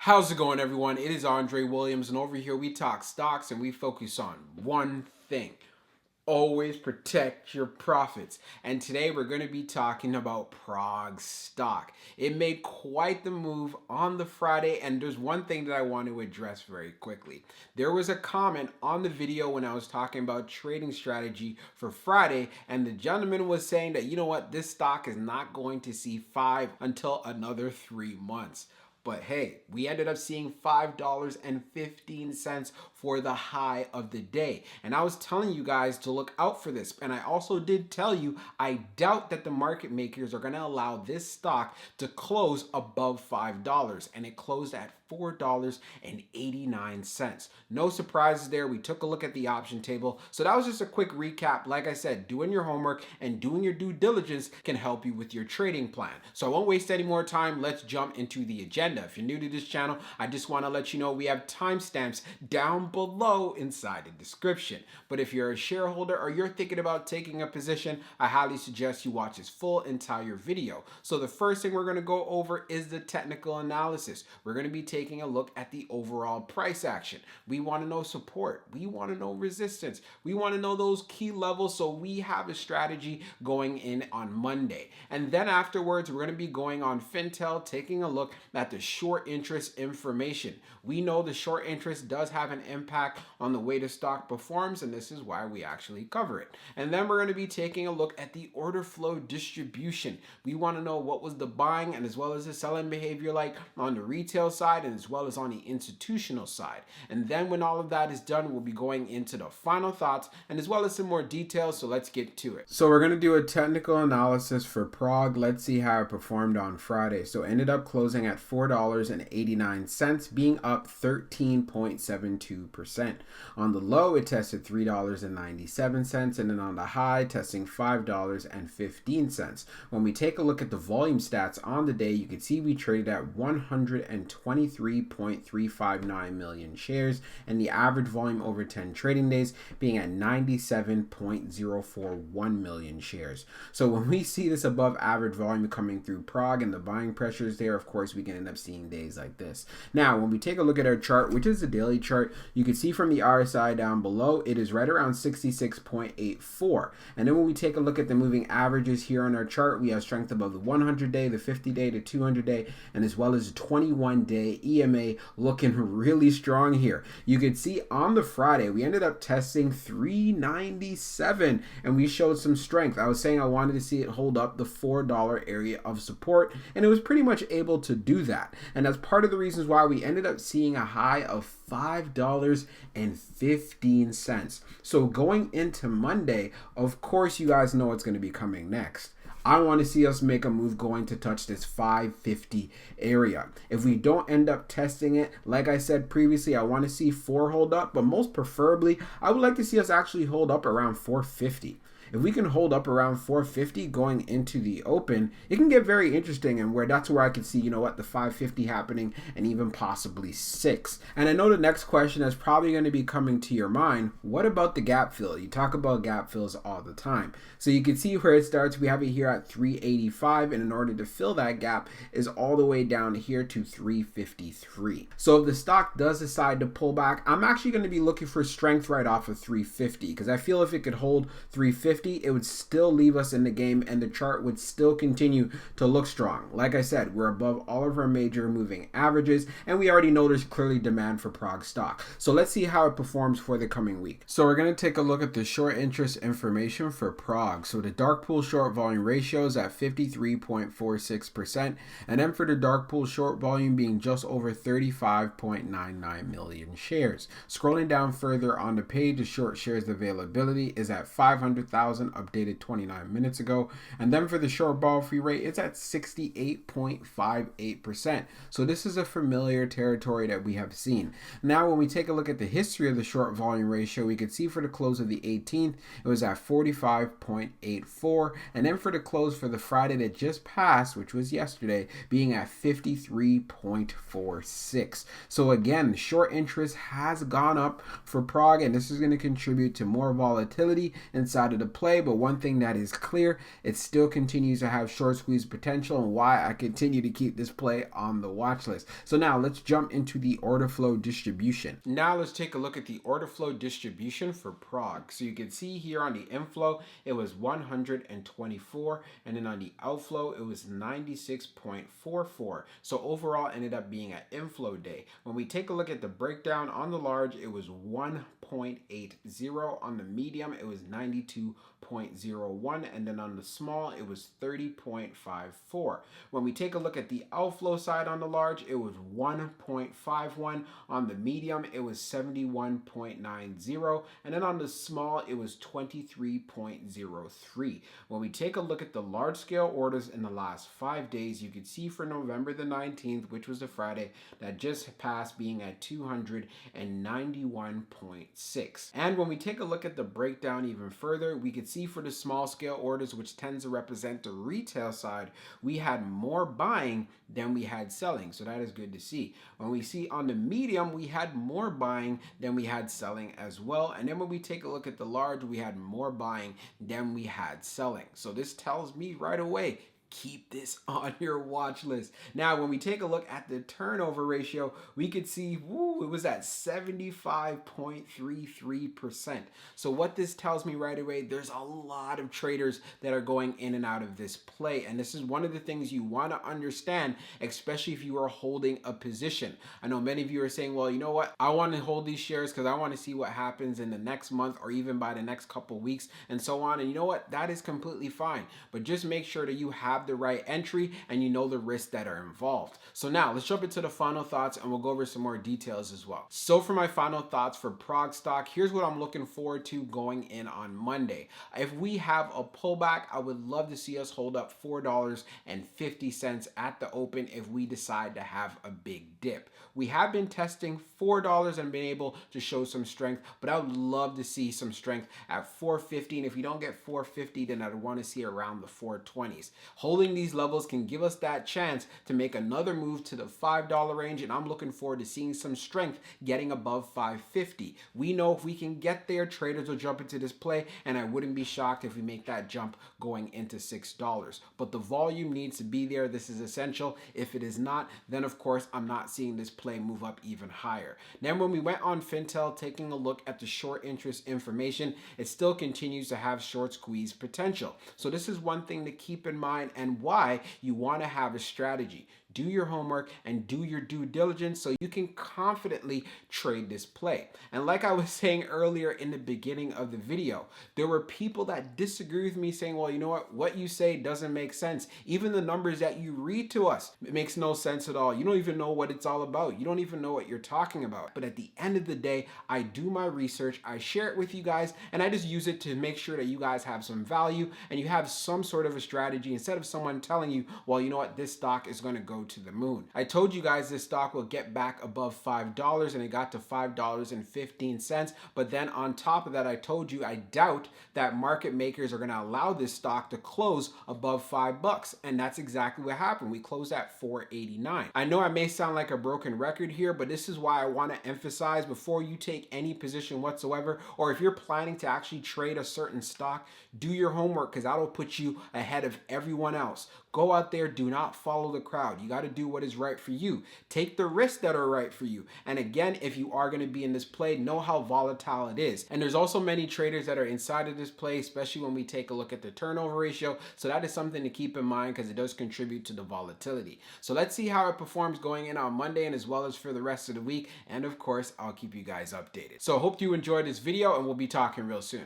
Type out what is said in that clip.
How's it going, everyone? It is Andre Williams, and over here we talk stocks and we focus on one thing. Always protect your profits. And today we're going to be talking about PROG stock. It made quite the move on the Friday, and there's one thing that I want to address very quickly. There was a comment on the video when I was talking about trading strategy for Friday, and the gentleman was saying that, you know what, this stock is not going to see 5 until another 3 months. But hey, we ended up seeing $5.15 for the high of the day. And I was telling you guys to look out for this. And I also did tell you, I doubt that the market makers are going to allow this stock to close above $5. And it closed at $4.89. No surprises there. We took a look at the option table. So that was just a quick recap. Like I said, doing your homework and doing your due diligence can help you with your trading plan. So I won't waste any more time. Let's jump into the agenda. If you're new to this channel, I just want to let you know we have timestamps down below inside the description. But if you're a shareholder or you're thinking about taking a position, I highly suggest you watch this full entire video. So the first thing we're going to go over is the technical analysis. We're going to be taking a look at the overall price action. We want to know support. We want to know resistance. We want to know those key levels so we have a strategy going in on Monday. And then afterwards, we're going to be going on Fintel, taking a look at the short interest information. We know the short interest does have an impact on the way the stock performs, and this is why we actually cover it. And then we're going to be taking a look at the order flow distribution. We want to know what was the buying and as well as the selling behavior like on the retail side and as well as on the institutional side. And then when all of that is done, we'll be going into the final thoughts and as well as some more details. So let's get to it. So we're going to do a technical analysis for PROG. Let's see how it performed on Friday. So it ended up closing at $4.89, being up 13.72%. On the low, it tested $3.97, and then on the high, testing $5.15. When we take a look at the volume stats on the day, you can see we traded at 123.359 million shares, and the average volume over 10 trading days being at 97.041 million shares. So when we see this above average volume coming through PROG and the buying pressures there, of course, we can end up seeing days like this. Now, when we take a look at our chart, which is the daily chart, you can see from the RSI down below, it is right around 66.84. And then when we take a look at the moving averages here on our chart, we have strength above the 100-day, the 50-day, the 200-day, and as well as the 21-day EMA looking really strong here. You can see on the Friday, we ended up testing 397, and we showed some strength. I was saying I wanted to see it hold up the $4 area of support, and it was pretty much able to do that. And that's part of the reasons why we ended up seeing a high of $5.15. So going into Monday, of course, you guys know what's going to be coming next. I want to see us make a move going to touch this 550 area. If we don't end up testing it, like I said previously, I want to see 4 hold up, but most preferably, I would like to see us actually hold up around 450. If we can hold up around 450 going into the open, it can get very interesting, and that's where I can see, you know what, the 550 happening and even possibly 6. And I know the next question is probably going to be coming to your mind. What about the gap fill? You talk about gap fills all the time. So you can see where it starts. We have it here at 385, and in order to fill that gap is all the way down here to 353. So if the stock does decide to pull back, I'm actually going to be looking for strength right off of 350 because I feel if it could hold 350, it would still leave us in the game and the chart would still continue to look strong. Like I said, we're above all of our major moving averages, and we already know there's clearly demand for PROG stock. So let's see how it performs for the coming week. So we're going to take a look at the short interest information for PROG. So the dark pool short volume ratio is at 53.46%, and then for the dark pool short volume being just over 35.99 million shares. Scrolling down further on the page, the short shares availability is at 500,000, updated 29 minutes ago. And then for the short ball free rate, it's at 68.58%. So this is a familiar territory that we have seen. Now, when we take a look at the history of the short volume ratio, we can see for the close of the 18th, it was at 45.84. And then for the close for the Friday that just passed, which was yesterday, being at 53.46. So again, short interest has gone up for PROG, and this is going to contribute to more volatility inside of the play, but one thing that is clear, it still continues to have short squeeze potential, and why I continue to keep this play on the watch list. So now let's jump into the order flow distribution. Now let's take a look at the order flow distribution for PROG. So you can see here on the inflow, it was 124, and then on the outflow, it was 96.44. So overall, ended up being an inflow day. When we take a look at the breakdown on the large, it was 1.80. On the medium, it was 92.01, and then on the small, it was 30.54. When we take a look at the outflow side on the large, it was 1.51. On the medium, it was 71.90, and then on the small, it was 23.03. When we take a look at the large scale orders in the last 5 days, you can see for November the 19th, which was the Friday that just passed, being at 291.6. And when we take a look at the breakdown even further, we could see for the small scale orders, which tends to represent the retail side, we had more buying than we had selling. So that is good to see. When we see on the medium, we had more buying than we had selling as well. And then when we take a look at the large, we had more buying than we had selling. So this tells me right away, keep this on your watch list. Now, when we take a look at the turnover ratio, we could see, it was at 75.33%. So what this tells me right away, there's a lot of traders that are going in and out of this play. And this is one of the things you want to understand, especially if you are holding a position. I know many of you are saying, well, you know what? I want to hold these shares because I want to see what happens in the next month or even by the next couple weeks and so on. And you know what? That is completely fine. But just make sure that you have the right entry and you know the risks that are involved. So now let's jump into the final thoughts and we'll go over some more details as well. So for my final thoughts for PROG stock, here's what I'm looking forward to going in on Monday. If we have a pullback, I would love to see us hold up $4.50 at the open if we decide to have a big dip. We have been testing $4 and been able to show some strength, but I would love to see some strength at $4.50. And if you don't get $4.50, then I'd want to see around the $4.20s. Holding these levels can give us that chance to make another move to the $5 range, and I'm looking forward to seeing some strength getting above $5.50. We know if we can get there, traders will jump into this play, and I wouldn't be shocked if we make that jump going into $6. But the volume needs to be there. This is essential. If it is not, then of course I'm not seeing this play move up even higher. Then when we went on Fintel, taking a look at the short interest information, it still continues to have short squeeze potential. So this is one thing to keep in mind and why you want to have a strategy. Do your homework and do your due diligence so you can confidently trade this play. And like I was saying earlier in the beginning of the video, there were people that disagree with me saying, well, you know what you say doesn't make sense. Even the numbers that you read to us, it makes no sense at all. You don't even know what it's all about. You don't even know what you're talking about. But at the end of the day, I do my research, I share it with you guys, and I just use it to make sure that you guys have some value and you have some sort of a strategy instead of someone telling you, well, you know what, this stock is going to go to the moon. I told you guys this stock will get back above $5 and it got to $5.15. But then on top of that, I told you I doubt that market makers are going to allow this stock to close above $5. And that's exactly what happened. We closed at $4.89. I know I may sound like a broken record here, but this is why I want to emphasize before you take any position whatsoever, or if you're planning to actually trade a certain stock, do your homework because that'll put you ahead of everyone else. Go out there, do not follow the crowd. You got to do what is right for you. Take the risks that are right for you. And again, if you are going to be in this play, know how volatile it is. And there's also many traders that are inside of this play, especially when we take a look at the turnover ratio. So that is something to keep in mind because it does contribute to the volatility. So let's see how it performs going in on Monday and as well as for the rest of the week. And of course, I'll keep you guys updated. So I hope you enjoyed this video and we'll be talking real soon.